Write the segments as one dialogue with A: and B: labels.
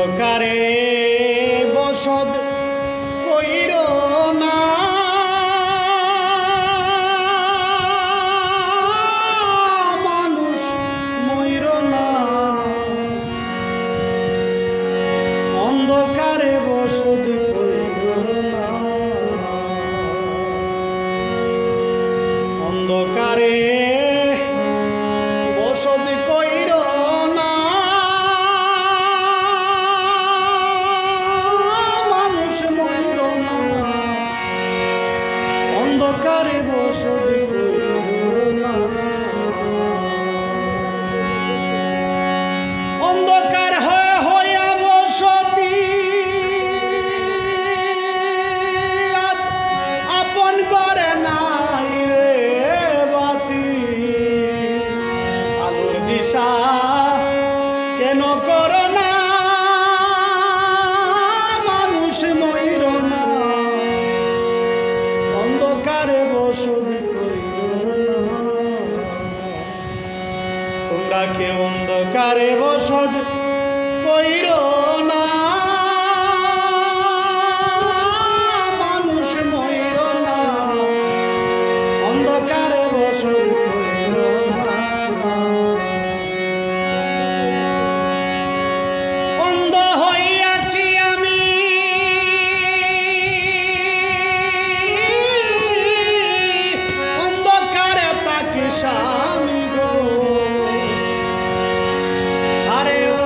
A: অন্ধকারে বসত কইর না, মানুষ মইর না। অন্ধকারে বসত কইর না, অন্ধকারে বসত কইর না, মানুষ মইর না। অন্ধকারে বসত কইর না, অন্ধকার হইয়া বসতি আজ আপন করে নাই রে বাতি। আলোর দিশা কেন করো না, মানুষ মইর না। অন্ধকারে বসত কইর না, তোমরা কে অন্ধকারে বসত কইর না, মানুষ মইর না। অন্ধকারে বসত কইর না। অন্ধ হইয়াছি আমি, অন্ধকারে তাকি স্বামী গো। আরে ও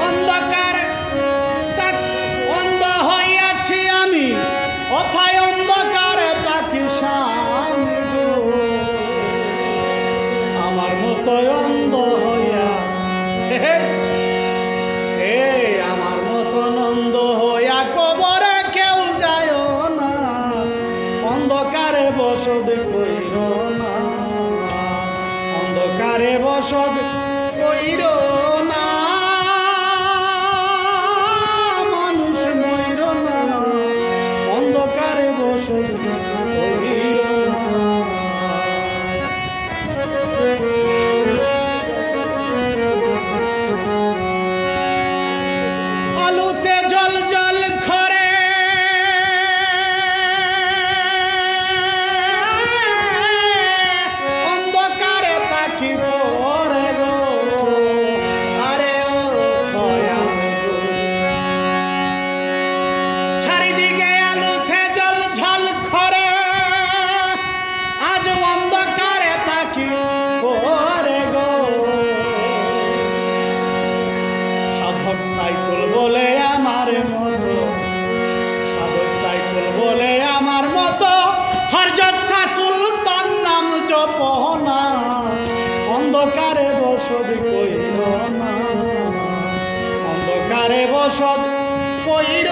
A: অন্ধকার অন্ধ হইয়াছি আমি, অথায় অন্ধকারে তাকি স্বামী গো। আমার মতো অন্ধ হইয়া আমার মতন অন্ধ হইয়া কবরে কেউ যায় না। অন্ধকারে বসত কইর না, অন্ধকারে বসত কইর না, মানুষ মইর না। অন্ধকারে বসত কইর না। আলুতে জল জল করে অন্ধকারে তাকি পড়ে গো। আরে ও চারিদিকে আলুতে জল ঝল করে, আজ অন্ধকারে তাকি পড়ে গো। সাধক সাইকেল বলে আমার মতো, সাধক সাইকেল বলে আমার মতো, হযরত শাহ সুলতান নাম জপনা। অন্ধকারে বসত কইর না, অন্ধকারে বসত কইর